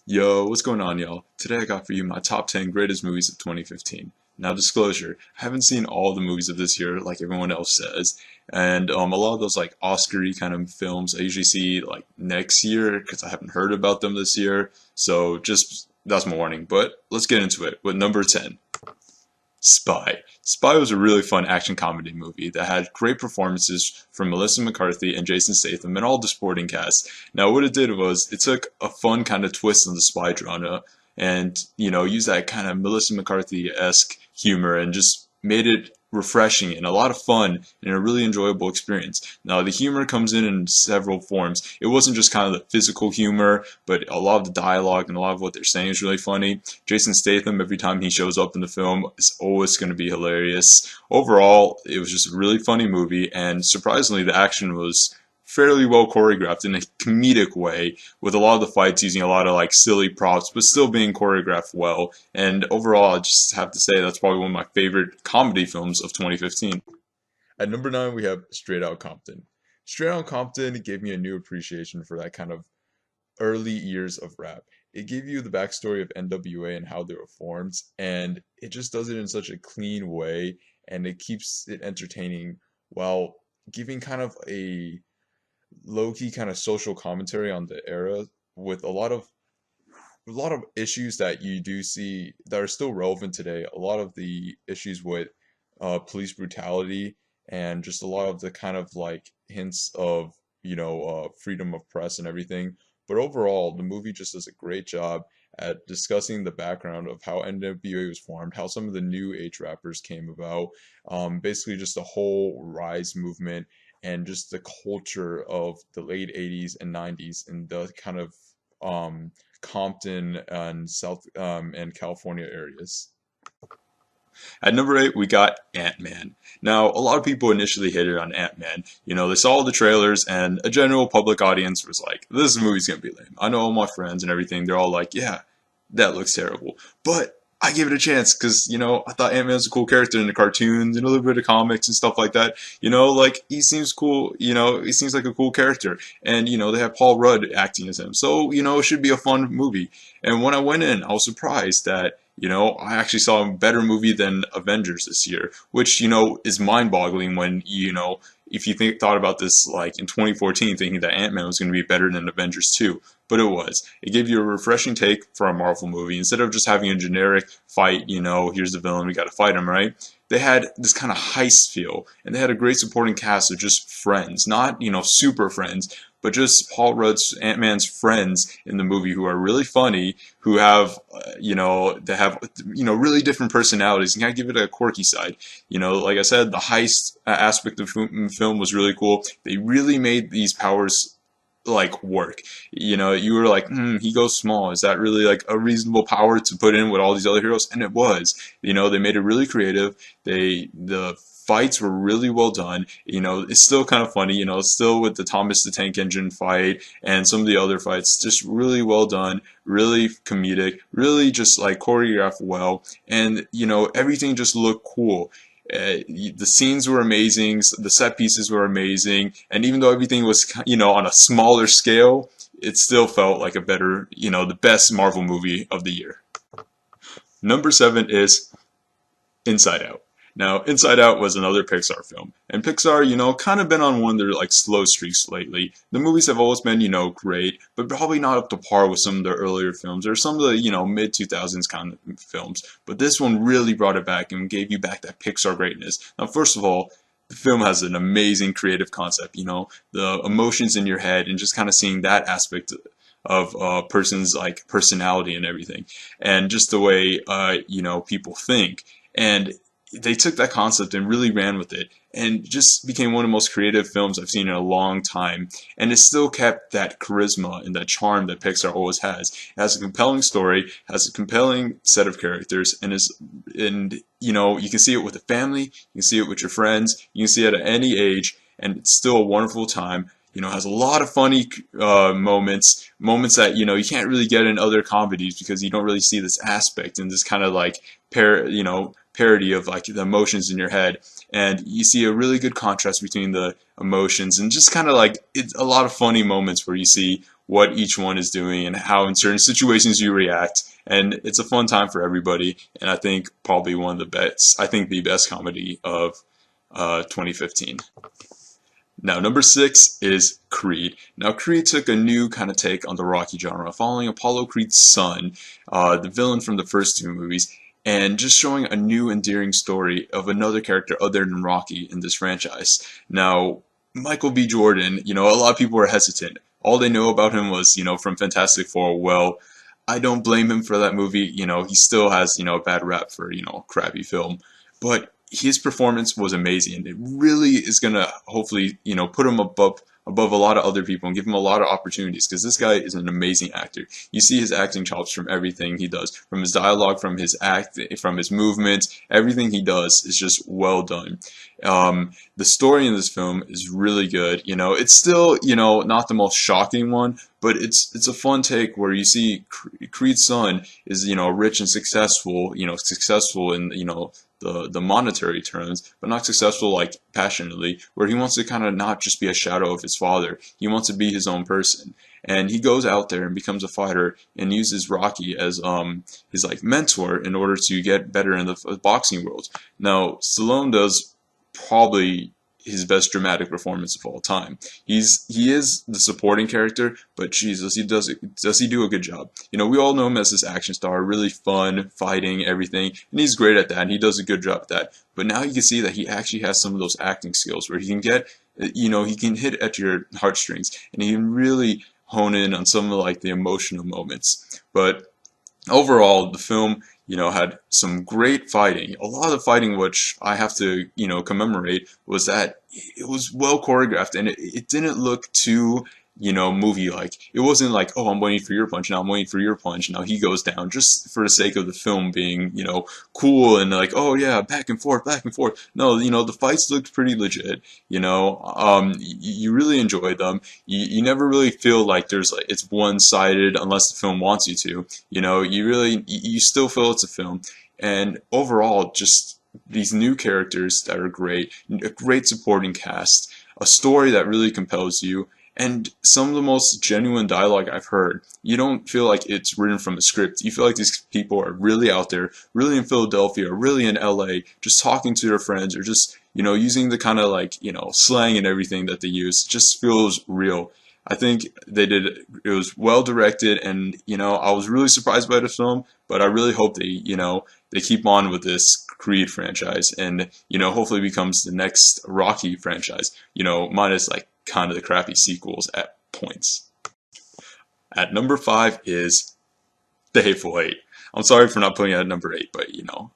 Yo, what's going on, y'all? Today I got for you my top 10 greatest movies of 2015. Now, disclosure, I haven't seen all the movies of this year like everyone else says, and a lot of those like Oscar-y kind of films I usually see like next year because I haven't heard about them this year. So just that's my warning. But let's get into it with number 10. Spy. Spy was a really fun action comedy movie that had great performances from Melissa McCarthy and Jason Statham and all the supporting cast. Now, what it did was it took a fun kind of twist on the spy genre and, used that kind of Melissa McCarthy-esque humor and just made it refreshing and a lot of fun and a really enjoyable experience. Now, the humor comes in several forms. It wasn't just kind of the physical humor, but a lot of the dialogue and a lot of what they're saying is really funny. Jason Statham, every time he shows up in the film, is always going to be hilarious. Overall, it was just a really funny movie, and surprisingly, the action was fairly well choreographed in a comedic way, with a lot of the fights using a lot of like silly props, but still being choreographed well. And overall, I just have to say that's probably one of my favorite comedy films of 2015. At number 9, we have Straight Outta Compton. Straight Outta Compton gave me a new appreciation for that kind of early years of rap. It gave you the backstory of NWA and how they were formed, and it just does it in such a clean way, and it keeps it entertaining while giving kind of a low-key kind of social commentary on the era with a lot of issues that you do see that are still relevant today. A lot of the issues with police brutality and just a lot of the kind of like hints of freedom of press and everything. But overall, the movie just does a great job at discussing the background of how NWA was formed, how some of the new age rappers came about, basically just the whole rise movement and just the culture of the late 80s and 90s and the kind of Compton and South and California areas. At number 8, we got Ant-Man. Now, a lot of people initially hated on Ant-Man. They saw the trailers, and a general public audience was like, this movie's gonna be lame. I know all my friends and everything, they're all like, yeah, that looks terrible. But I gave it a chance because, I thought Ant-Man was a cool character in the cartoons and a little bit of comics and stuff like that. Like, he seems cool, he seems like a cool character. And, they have Paul Rudd acting as him. So, it should be a fun movie. And when I went in, I was surprised that I actually saw a better movie than Avengers this year, which, is mind-boggling when, if you thought about this like in 2014, thinking that Ant-Man was going to be better than Avengers 2, but it was. It gave you a refreshing take for a Marvel movie. Instead of just having a generic fight, here's the villain, we got to fight him, right? They had this kind of heist feel, and they had a great supporting cast of just friends, not, super friends, but just Paul Rudd's Ant-Man's friends in the movie who are really funny, who have, they have, really different personalities and kind of give it a quirky side. Like I said, the heist aspect of the film was really cool. They really made these powers like work. You were like, he goes small. Is that really like a reasonable power to put in with all these other heroes? And it was. They made it really creative. The fights were really well done. It's still kind of funny. Still with the Thomas the Tank Engine fight and some of the other fights, just really well done, really comedic, really just like choreographed well, and everything just looked cool. The scenes were amazing, the set pieces were amazing, and even though everything was, on a smaller scale, it still felt like a better, the best Marvel movie of the year. Number 7 is Inside Out. Now, Inside Out was another Pixar film, and Pixar, kind of been on one of their like slow streaks lately. The movies have always been, great, but probably not up to par with some of their earlier films or some of the, mid 2000s kind of films. But this one really brought it back and gave you back that Pixar greatness. Now, first of all, the film has an amazing creative concept, the emotions in your head and just kind of seeing that aspect of a person's like personality and everything, and just the way people think. And they took that concept and really ran with it and just became one of the most creative films I've seen in a long time. And it still kept that charisma and that charm that Pixar always has. It has a compelling story, has a compelling set of characters, and you can see it with the family, you can see it with your friends, you can see it at any age, and it's still a wonderful time. Has a lot of funny moments that you can't really get in other comedies because you don't really see this aspect and this kind of like parody of like the emotions in your head, and you see a really good contrast between the emotions and just kind of like it's a lot of funny moments where you see what each one is doing and how in certain situations you react. And it's a fun time for everybody. And I think probably one of the best, I think the best comedy of 2015. Now, number 6 is Creed. Now, Creed took a new kind of take on the Rocky genre, following Apollo Creed's son, the villain from the first two movies, and just showing a new endearing story of another character other than Rocky in this franchise. Now, Michael B. Jordan, a lot of people were hesitant. All they know about him was, from Fantastic Four. Well, I don't blame him for that movie. He still has, a bad rap for, crappy film. But his performance was amazing. It really is gonna hopefully, put him above a lot of other people and give him a lot of opportunities, because this guy is an amazing actor. You see his acting chops from everything he does, from his dialogue, from his act, from his movements. Everything he does is just well done. The story in this film is really good. It's still, not the most shocking one, but it's a fun take where you see Creed's son is, rich and successful, successful in, the monetary terms, but not successful like passionately, where he wants to kind of not just be a shadow of his father. He wants to be his own person. And he goes out there and becomes a fighter and uses Rocky as his like mentor in order to get better in the boxing world. Now, Stallone does probably his best dramatic performance of all time. He is the supporting character, but Jesus, does he do a good job? We all know him as this action star, really fun, fighting, everything, and he's great at that, and he does a good job at that. But now you can see that he actually has some of those acting skills where he can get, he can hit at your heartstrings, and he can really hone in on some of like the emotional moments. But overall, the film, had some great fighting. A lot of fighting, which I have to, commemorate, was that it was well choreographed and it didn't look too, movie-like. It wasn't like, oh, I'm waiting for your punch, now I'm waiting for your punch, now he goes down, just for the sake of the film being, cool and like, oh yeah, back and forth, back and forth. No, the fights looked pretty legit, you really enjoy them. You never really feel like it's one-sided unless the film wants you to, you still feel it's a film. And overall, just these new characters that are great, a great supporting cast, a story that really compels you, and some of the most genuine dialogue I've heard. You don't feel like it's written from a script. You feel like these people are really out there, really in Philadelphia, really in LA, just talking to their friends, or just, using the kind of like, slang and everything that they use. It just feels real. I think it was well directed, and, I was really surprised by the film, but I really hope they keep on with this Creed franchise and, hopefully becomes the next Rocky franchise, minus like kind of the crappy sequels at points. At number 5 is The Hateful Eight. I'm sorry for not putting it at number 8, but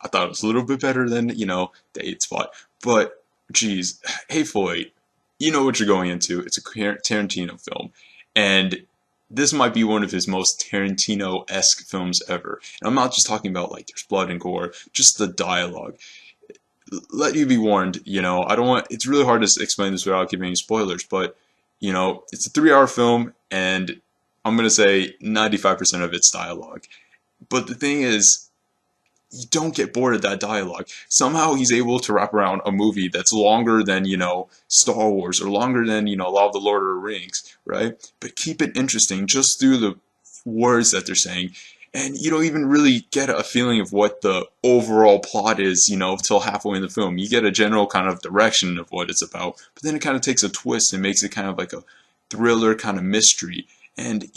I thought it was a little bit better than the 8th spot. But geez, Hateful Eight, you know what you're going into. It's a Tarantino film, and this might be one of his most Tarantino-esque films ever. And I'm not just talking about like there's blood and gore, just the dialogue. Let you be warned, I don't want, it's really hard to explain this without giving any spoilers, but, it's a 3-hour film, and I'm going to say 95% of it's dialogue. But the thing is, you don't get bored of that dialogue. Somehow he's able to wrap around a movie that's longer than, Star Wars, or longer than, a lot of the Lord of the Rings, right? But keep it interesting just through the words that they're saying. And you don't even really get a feeling of what the overall plot is, until halfway in the film. You get a general kind of direction of what it's about, but then it kind of takes a twist and makes it kind of like a thriller kind of mystery. And,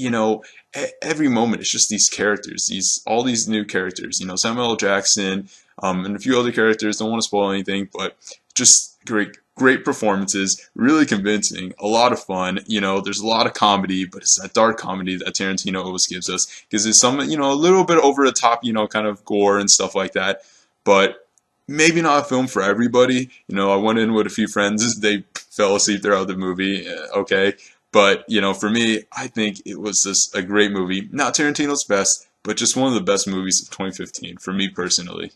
every moment it's just these characters, all these new characters, Samuel L. Jackson, and a few other characters. Don't want to spoil anything, but just great performances, really convincing, a lot of fun. There's a lot of comedy, but it's that dark comedy that Tarantino always gives us, because there's some, a little bit over the top, kind of gore and stuff like that, but maybe not a film for everybody. I went in with a few friends, they fell asleep throughout the movie, okay, but, for me, I think it was just a great movie. Not Tarantino's best, but just one of the best movies of 2015, for me personally.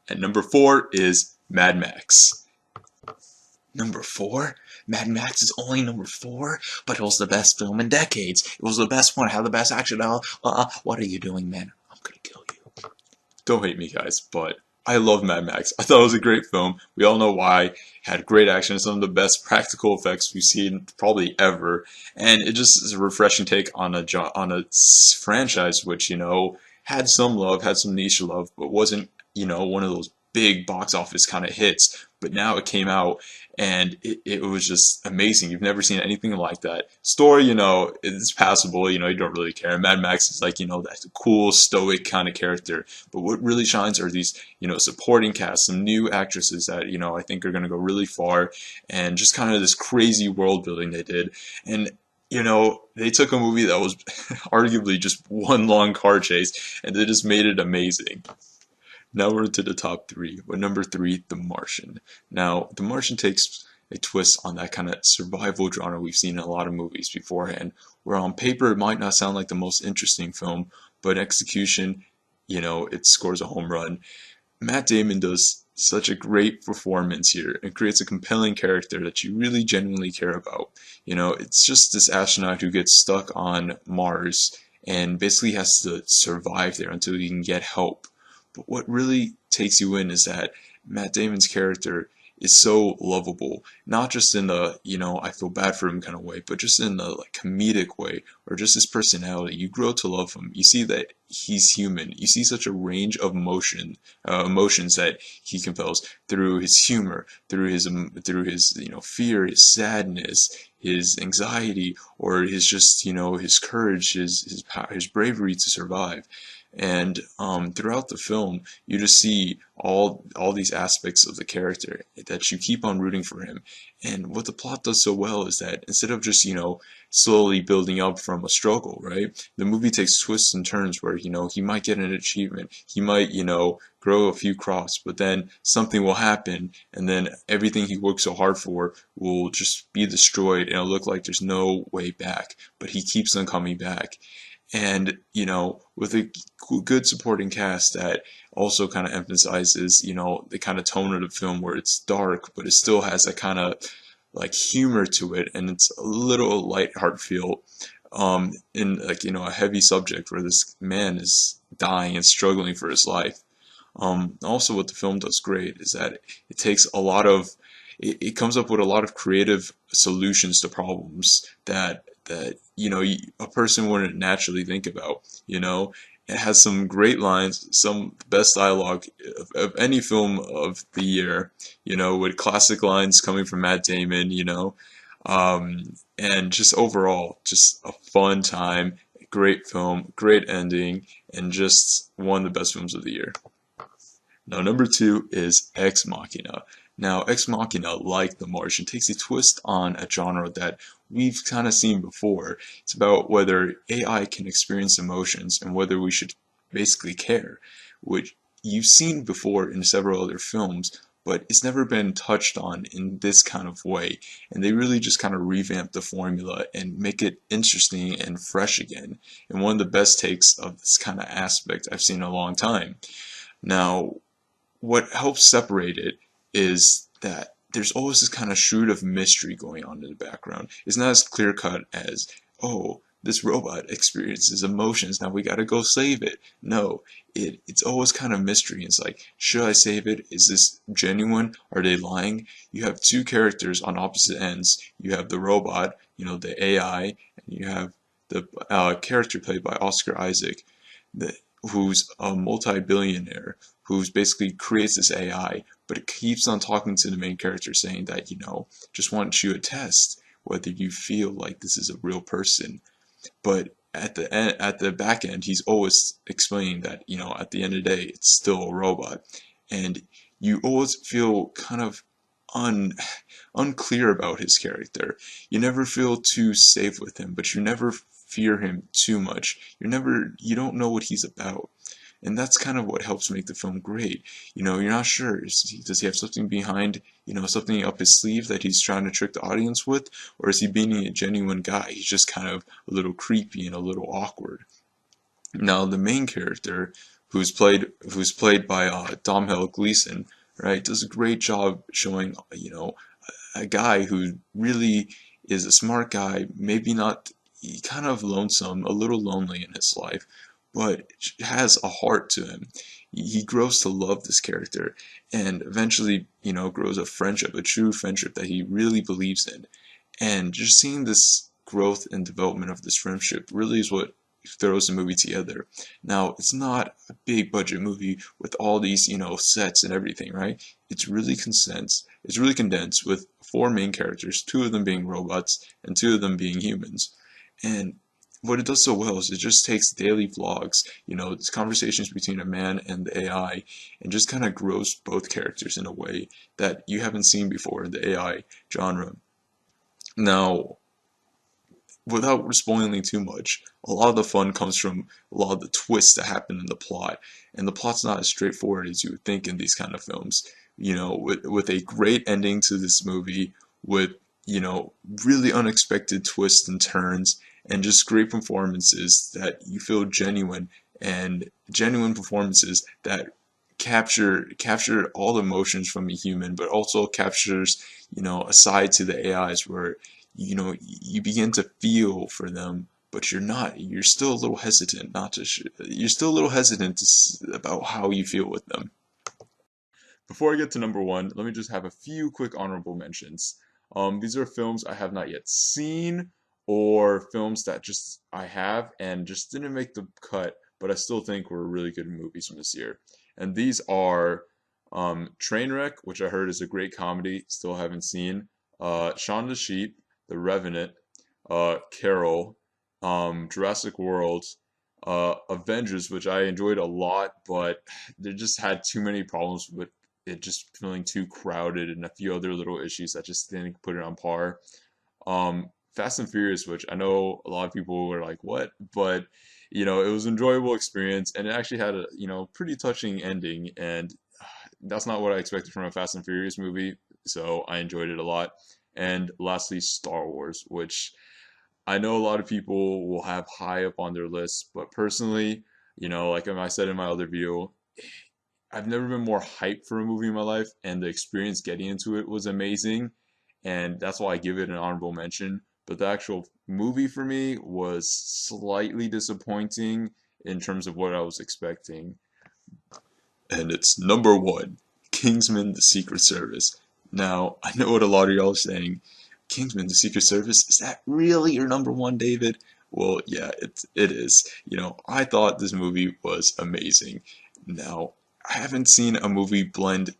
And number 4 is Mad Max. Number 4? Mad Max is only number 4, but it was the best film in decades. It was the best one, had the best action. What are you doing, man? I'm gonna kill you. Don't hate me, guys, but I love Mad Max. I thought it was a great film. We all know why. It had great action, some of the best practical effects we've seen probably ever, and it just is a refreshing take on a franchise which had some love, had some niche love, but wasn't one of those big box office kind of hits. But now it came out and it was just amazing. You've never seen anything like that. Story, it's passable. You don't really care. Mad Max is like that cool stoic kind of character. But what really shines are these supporting cast, some new actresses that I think are going to go really far, and just kind of this crazy world building they did. And they took a movie that was arguably just one long car chase, and they just made it amazing. Now we're into the top three. With number three, The Martian. Now, The Martian takes a twist on that kind of survival genre we've seen in a lot of movies beforehand, where on paper it might not sound like the most interesting film, but execution, it scores a home run. Matt Damon does such a great performance here and creates a compelling character that you really genuinely care about. It's just this astronaut who gets stuck on Mars and basically has to survive there until he can get help. But what really takes you in is that Matt Damon's character is so lovable, not just in the, I feel bad for him kind of way, but just in the like comedic way, or just his personality. You grow to love him. You see that he's human. You see such a range of emotions that he compels through his humor, through his fear, his sadness, his anxiety, or his just his courage, his bravery to survive. And throughout the film, you just see all these aspects of the character that you keep on rooting for him. And what the plot does so well is that instead of just slowly building up from a struggle, right? The movie takes twists and turns where he might get an achievement, he might grow a few crops, but then something will happen, and then everything he worked so hard for will just be destroyed, and it'll look like there's no way back. But he keeps on coming back. And with a good supporting cast that also kind of emphasizes the kind of tone of the film where it's dark, but it still has that kind of like humor to it, and it's a little lighthearted feel in like a heavy subject where this man is dying and struggling for his life. Also, what the film does great is that it takes a lot of it comes up with a lot of creative solutions to problems that a person wouldn't naturally think about. It has some great lines, some best dialogue of any film of the year. With classic lines coming from Matt Damon. And just overall, just a fun time, great film, great ending, and just one of the best films of the year. Now, number two is Ex Machina. Now, Ex Machina, like The Martian, takes a twist on a genre that we've kind of seen before. It's about whether AI can experience emotions and whether we should basically care, which you've seen before in several other films, but it's never been touched on in this kind of way. And they really just kind of revamp the formula and make it interesting and fresh again. And one of the best takes of this kind of aspect I've seen in a long time. Now, what helps separate it is that there's always this kind of shroud of mystery going on in the background. It's not as clear cut as, oh, this robot experiences emotions, now we gotta go save it. No, it's always kind of mystery. It's like, should I save it? Is this genuine? Are they lying? You have two characters on opposite ends. You have the robot, the AI, and you have the character played by Oscar Isaac, who's a multi-billionaire, who's basically creates this AI, but it keeps on talking to the main character saying that, just want you to test whether you feel like this is a real person. But at the end, at the back end, he's always explaining that, at the end of the day, it's still a robot. And you always feel kind of unclear about his character. You never feel too safe with him, but you never fear him too much. You don't know what he's about. And that's kind of what helps make the film great. You're not sure. Does he have something behind, something up his sleeve that he's trying to trick the audience with? Or is he being a genuine guy? He's just kind of a little creepy and a little awkward. Now, the main character, who's played by Domhnall Gleeson, right, does a great job showing, a guy who really is a smart guy, maybe not, kind of lonesome, a little lonely in his life, but has a heart to him. He grows to love this character and eventually, grows a friendship, a true friendship that he really believes in. And just seeing this growth and development of this friendship really is what throws the movie together. Now, it's not a big budget movie with all these, sets and everything, right? It's really condensed. It's really condensed with four main characters, two of them being robots and two of them being humans. And what it does so well is it just takes daily vlogs, it's conversations between a man and the AI, and just kind of grows both characters in a way that you haven't seen before in the AI genre. Now, without spoiling too much, a lot of the fun comes from a lot of the twists that happen in the plot, and the plot's not as straightforward as you would think in these kind of films. With a great ending to this movie, with really unexpected twists and turns, and just great performances that you feel genuine, and genuine performances that capture all the emotions from a human, but also captures a side to the AIs where you begin to feel for them, but you're still a little hesitant not to you're still a little hesitant about how you feel with them. Before I get to number one, let me just have a few quick honorable mentions. These are films I have not yet seen, or films that just I have and just didn't make the cut, but I still think were really good movies from this year. And these are Trainwreck, which I heard is a great comedy, still haven't seen. Shaun the Sheep, The Revenant, Carol, Jurassic World, Avengers, which I enjoyed a lot, but they just had too many problems with it just feeling too crowded and a few other little issues that just didn't put it on par. Fast and Furious, which I know a lot of people were like, "What?" But it was an enjoyable experience, and it actually had a pretty touching ending, and that's not what I expected from a Fast and Furious movie, so I enjoyed it a lot. And lastly, Star Wars, which I know a lot of people will have high up on their list, but personally, like I said in my other video, I've never been more hyped for a movie in my life, and the experience getting into it was amazing, and that's why I give it an honorable mention. But the actual movie for me was slightly disappointing in terms of what I was expecting. And it's number one, Kingsman: The Secret Service. Now, I know what a lot of y'all are saying. Kingsman: The Secret Service, is that really your number one, David? Well, yeah, it is. I thought this movie was amazing. Now, I haven't seen a movie blend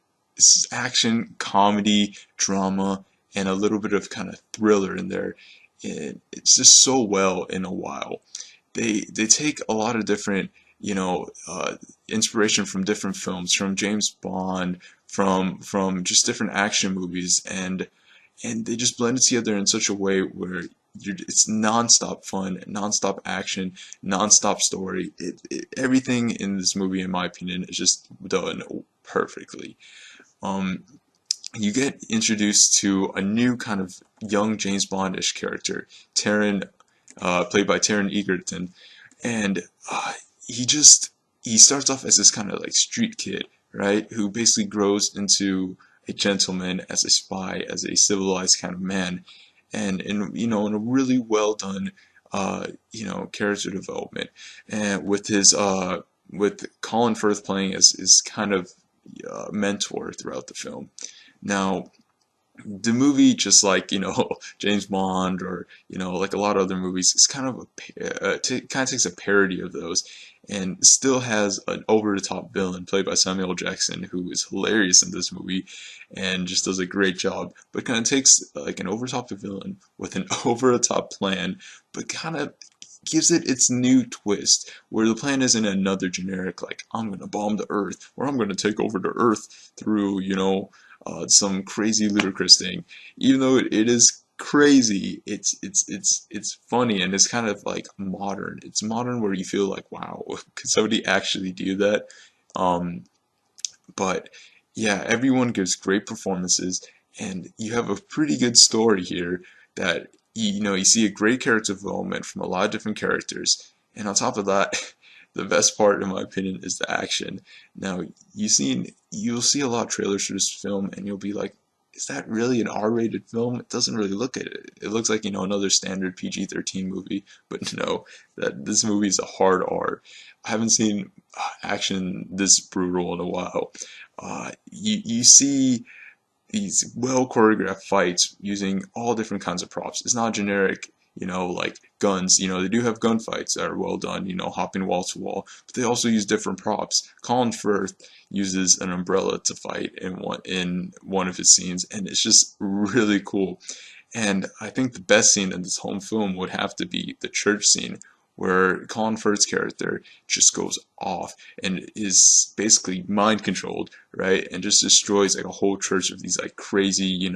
action, comedy, drama, and a little bit of kind of thriller in there. It's just so well in a while. They take a lot of different inspiration from different films, from James Bond, from just different action movies, and they just blend it together in such a way where it's non-stop fun, non-stop action, non-stop story. Everything in this movie, in my opinion, is just done perfectly. Um, you get introduced to a new kind of young James Bondish character, Taron, played by Taron Egerton, and he just he starts off as this kind of like street kid, right? Who basically grows into a gentleman, as a spy, as a civilized kind of man, and in a really well done character development, and with Colin Firth playing as kind of mentor throughout the film. Now, the movie, just like James Bond, or like a lot of other movies, it's kind of kind of takes a parody of those, and still has an over the top villain played by Samuel Jackson, who is hilarious in this movie and just does a great job, but kind of takes like an over the top villain with an over the top plan, but kind of gives it its new twist, where the plan isn't another generic like I'm gonna bomb the Earth, or I'm gonna take over the Earth through some crazy ludicrous thing. Even though it is crazy, it's funny, and it's kind of like modern. It's modern where you feel like, wow, could somebody actually do that? Um, but yeah, everyone gives great performances, and you have a pretty good story here that you see a great character development from a lot of different characters, and on top of that, the best part, in my opinion, is the action. Now, you'll see a lot of trailers for this film, and you'll be like, is that really an R-rated film? It doesn't really look at it. It looks like, another standard PG-13 movie, but no, that this movie is a hard R. I haven't seen action this brutal in a while. You see these well choreographed fights using all different kinds of props. It's not generic, like guns. They do have gunfights that are well done, hopping wall to wall, but they also use different props. Colin Firth uses an umbrella to fight in one of his scenes, and it's just really cool. And I think the best scene in this whole film would have to be the church scene, where Colin Firth's character just goes off and is basically mind controlled, right? And just destroys like a whole church of these like crazy,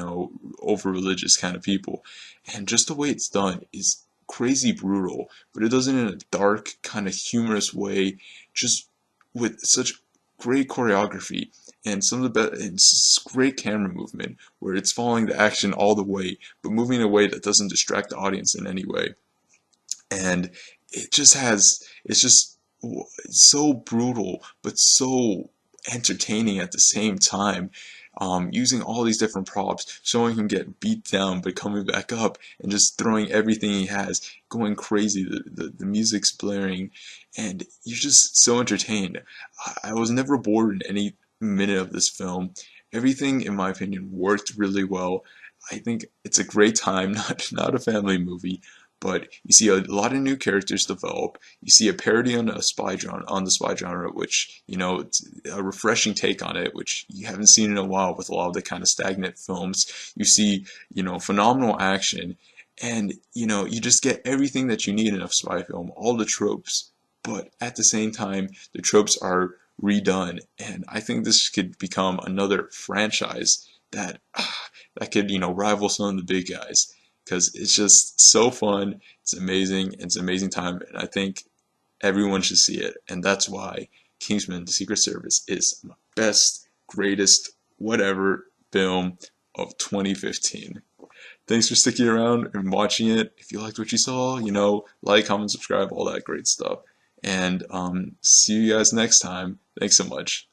over religious kind of people. And just the way it's done is crazy brutal, but it does it in a dark, kind of humorous way, just with such great choreography and some of the best, it's great camera movement where it's following the action all the way, but moving in a way that doesn't distract the audience in any way. And it's just so brutal, but so entertaining at the same time. Using all these different props, showing him get beat down but coming back up and just throwing everything he has, going crazy. The music's blaring, and you're just so entertained. I was never bored in any minute of this film. Everything, in my opinion, worked really well. I think it's a great time, not a family movie, but you see a lot of new characters develop. You see a parody on the spy genre, which it's a refreshing take on it, which you haven't seen in a while with a lot of the kind of stagnant films. You see phenomenal action, and you just get everything that you need in a spy film, all the tropes, but at the same time the tropes are redone, and I think this could become another franchise that could rival some of the big guys, because it's just so fun. It's amazing. It's an amazing time, and I think everyone should see it. And that's why Kingsman: The Secret Service is my best, greatest, whatever film of 2015. Thanks for sticking around and watching it. If you liked what you saw, like, comment, subscribe, all that great stuff. And see you guys next time. Thanks so much.